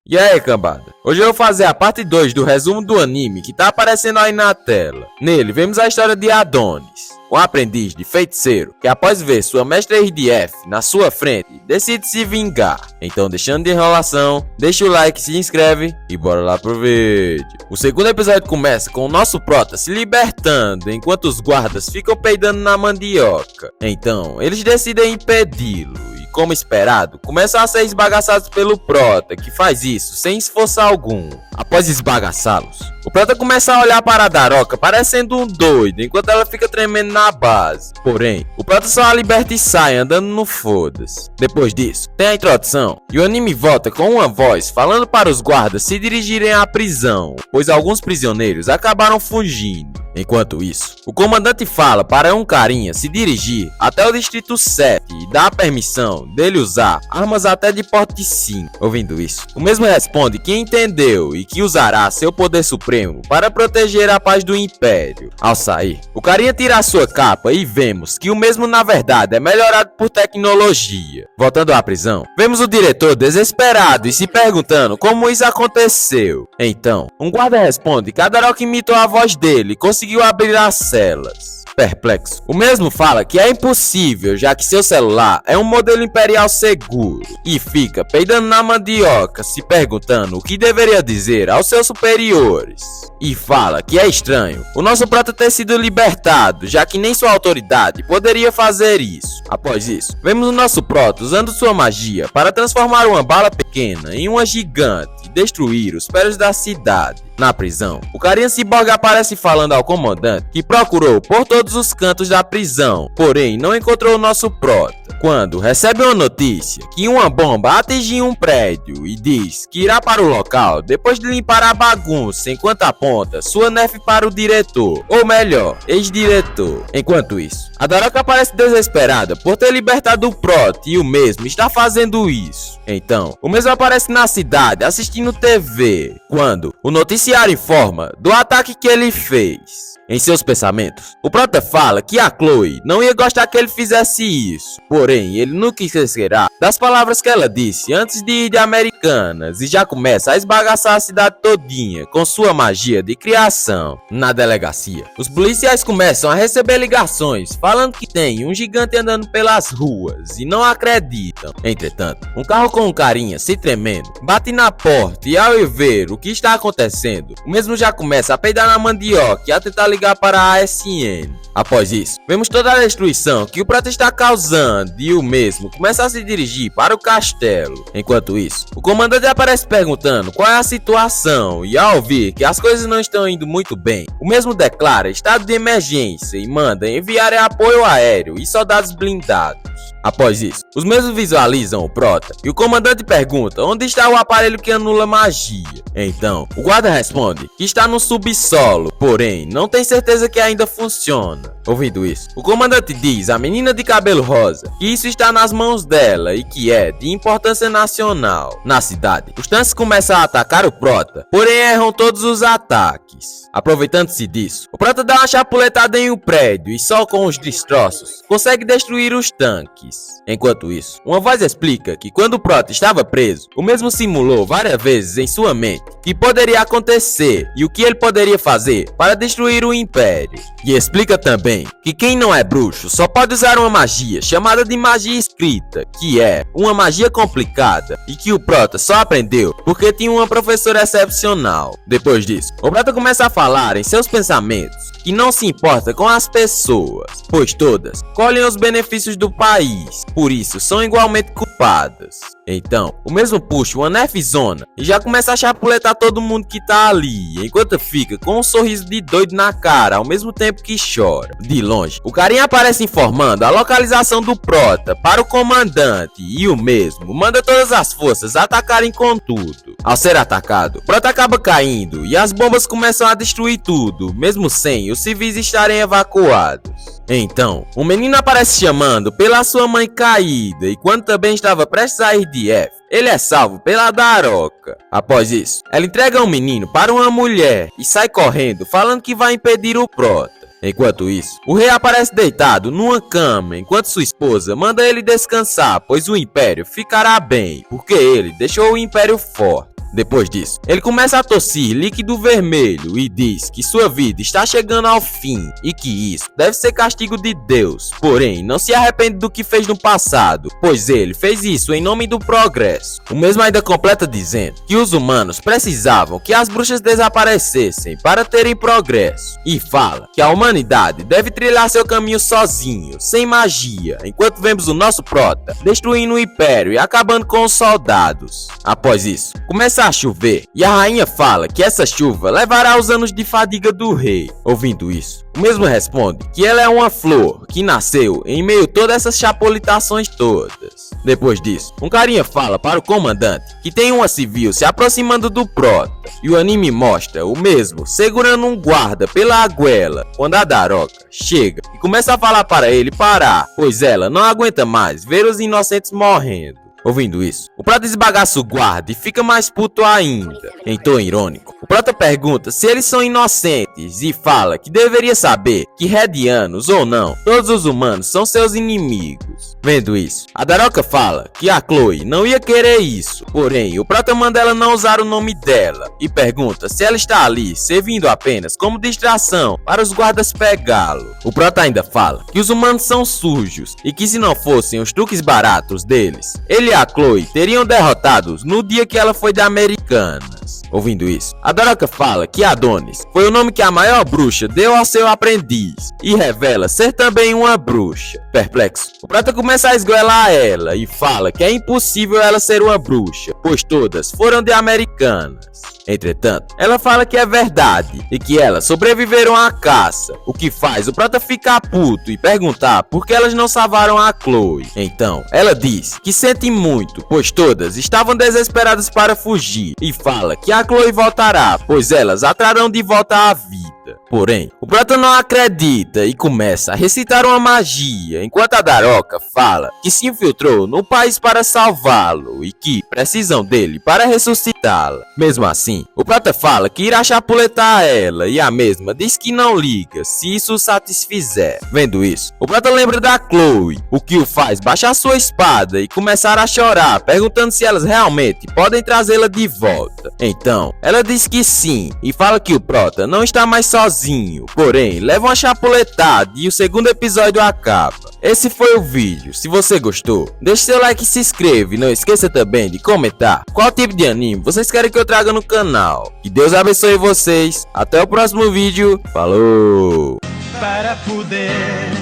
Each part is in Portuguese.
E aí, cambada? Hoje eu vou fazer a parte 2 do resumo do anime que tá aparecendo aí na tela. Nele, vemos a história de Adonis, um aprendiz de feiticeiro que após ver sua mestra RDF na sua frente, decide se vingar. Então, deixando de enrolação, deixa o like, se inscreve e bora lá pro vídeo. O segundo episódio começa com o nosso prota se libertando enquanto os guardas ficam peidando na mandioca. Então, eles decidem impedi-lo. Como esperado, começam a ser esbagaçados pelo prota, que faz isso sem esforço algum. Após esbagaçá-los, o prota começa a olhar para a Daroka parecendo um doido, enquanto ela fica tremendo na base. Porém, o prota só a liberta e sai andando no foda-se. Depois disso, tem a introdução, e o anime volta com uma voz falando para os guardas se dirigirem à prisão, pois alguns prisioneiros acabaram fugindo. Enquanto isso, o comandante fala para um carinha se dirigir até o distrito 7 e dá a permissão dele usar armas até de porte 5. Ouvindo isso, o mesmo responde que entendeu e que usará seu poder supremo para proteger a paz do Império. Ao sair, o carinha tira a sua capa e vemos que o mesmo na verdade é melhorado por tecnologia. Voltando à prisão, vemos o diretor desesperado e se perguntando como isso aconteceu. Então, um guarda responde que a Daroka imitou a voz dele e conseguiu abrir as celas. Perplexo, o mesmo fala que é impossível, já que seu celular é um modelo imperial seguro, e fica peidando na mandioca, se perguntando o que deveria dizer aos seus superiores. E fala que é estranho o nosso prota ter sido libertado, já que nem sua autoridade poderia fazer isso. Após isso, vemos o nosso prota usando sua magia para transformar uma bala pequena em uma gigante e destruir os prédios da cidade. Na prisão, o carinha ciborgue aparece falando ao comandante que procurou por todos os cantos da prisão, porém não encontrou o nosso prota. Quando recebe uma notícia que uma bomba atingiu um prédio e diz que irá para o local depois de limpar a bagunça, enquanto aponta sua nerf para o diretor, ou melhor, ex-diretor. Enquanto isso, a Daroka parece desesperada por ter libertado o prota e o mesmo está fazendo isso. Então, o mesmo aparece na cidade assistindo TV, quando o noticiário informa do ataque que ele fez. Em seus pensamentos, o prota fala que a Chloe não ia gostar que ele fizesse isso, porém ele nunca esquecerá das palavras que ela disse antes de ir de Americanas e já começa a esbagaçar a cidade todinha com sua magia de criação. Na delegacia, os policiais começam a receber ligações falando que tem um gigante andando pelas ruas e não acreditam. Entretanto, um carro com um carinha se tremendo bate na porta e ao ver o que está acontecendo, o mesmo já começa a peidar na mandioca e a tentar ligar para a ASN. Após isso, vemos toda a destruição que o prota está causando e o mesmo começa a se dirigir para o castelo. Enquanto isso, o comandante aparece perguntando qual é a situação e ao ver que as coisas não estão indo muito bem, o mesmo declara estado de emergência e manda enviar apoio aéreo e soldados blindados. Após isso, os mesmos visualizam o prota e o comandante pergunta onde está o aparelho que anula magia. Então, o guarda responde que está no subsolo, porém não tem certeza que ainda funciona. Ouvindo isso, o comandante diz à menina de cabelo rosa que isso está nas mãos dela e que é de importância nacional. Na cidade, os tanques começam a atacar o prota, porém erram todos os ataques. Aproveitando-se disso, o prota dá uma chapuletada em um prédio e só com os destroços consegue destruir os tanques. Enquanto isso, uma voz explica que quando o prota estava preso, o mesmo simulou várias vezes em sua mente que poderia acontecer e o que ele poderia fazer para destruir o Império. E explica também que quem não é bruxo só pode usar uma magia chamada de magia escrita, que é uma magia complicada e que o prota só aprendeu porque tinha uma professora excepcional. Depois disso, o prota começa a falar em seus pensamentos que não se importa com as pessoas, pois todas colhem os benefícios do país, por isso são igualmente culpadas. Então, o mesmo puxa uma nerfzona e já começa a chapuletar todo mundo que tá ali, enquanto fica com um sorriso de doido na cara, ao mesmo tempo que chora. De longe, o carinha aparece informando a localização do prota para o comandante e o mesmo manda todas as forças atacarem com tudo. Ao ser atacado, o prota acaba caindo e as bombas começam a destruir tudo, mesmo sem os civis estarem evacuados. Então, o menino aparece chamando pela sua mãe caída e quando também estava prestes a ir de F, ele é salvo pela Daroka. Após isso, ela entrega um menino para uma mulher e sai correndo falando que vai impedir o prota. Enquanto isso, o rei aparece deitado numa cama enquanto sua esposa manda ele descansar, pois o Império ficará bem, porque ele deixou o Império forte. Depois disso, ele começa a tossir líquido vermelho e diz que sua vida está chegando ao fim e que isso deve ser castigo de Deus. Porém, não se arrepende do que fez no passado, pois ele fez isso em nome do progresso. O mesmo ainda completa dizendo que os humanos precisavam que as bruxas desaparecessem para terem progresso, e fala que a humanidade deve trilhar seu caminho sozinho, sem magia, enquanto vemos o nosso prota destruindo o império e acabando com os soldados. Após isso, começa a chover e a rainha fala que essa chuva levará os anos de fadiga do rei. Ouvindo isso, o mesmo responde que ela é uma flor que nasceu em meio a todas essas chapolitações todas. Depois disso, um carinha fala para o comandante que tem uma civil se aproximando do prota, e o anime mostra o mesmo segurando um guarda pela aguela quando a Daroka chega e começa a falar para ele parar, pois ela não aguenta mais ver os inocentes morrendo. Ouvindo isso, o prota esbagaça o guarda e fica mais puto ainda. Em tom irônico, o prota pergunta se eles são inocentes e fala que deveria saber que redianos ou não, todos os humanos são seus inimigos. Vendo isso, a Daroka fala que a Chloe não ia querer isso, porém o prota manda ela não usar o nome dela e pergunta se ela está ali servindo apenas como distração para os guardas pegá-lo. O prota ainda fala que os humanos são sujos e que se não fossem os truques baratos deles, ele e a Chloe teriam derrotados no dia que ela foi da Americanas. Ouvindo isso, a Daroka fala que Adonis foi o nome que a maior bruxa deu ao seu aprendiz e revela ser também uma bruxa. Perplexo, o prota começa a esgoelar ela e fala que é impossível ela ser uma bruxa, pois todas foram de Americanas. Entretanto, ela fala que é verdade e que elas sobreviveram à caça, o que faz o prota ficar puto e perguntar por que elas não salvaram a Chloe. Então, ela diz que sente muito, pois todas estavam desesperadas para fugir, e fala que a Chloe voltará, pois elas a trarão de volta à vida. Porém, o prota não acredita e começa a recitar uma magia, enquanto a Daroka fala que se infiltrou no país para salvá-lo e que precisam dele para ressuscitá-la. Mesmo assim, o prota fala que irá chapuletar ela e a mesma diz que não liga se isso o satisfizer. Vendo isso, o prota lembra da Chloe, o que o faz baixar sua espada e começar a chorar, perguntando se elas realmente podem trazê-la de volta. Então, ela diz que sim e fala que o prota não está mais sozinho, porém leva uma chapuletada e o segundo episódio acaba. Esse foi o vídeo. Se você gostou, deixe seu like e se inscreva, e não esqueça também de comentar qual tipo de anime vocês querem que eu traga no canal. Que Deus abençoe vocês, até o próximo vídeo, falou! Para poder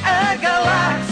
a galáxia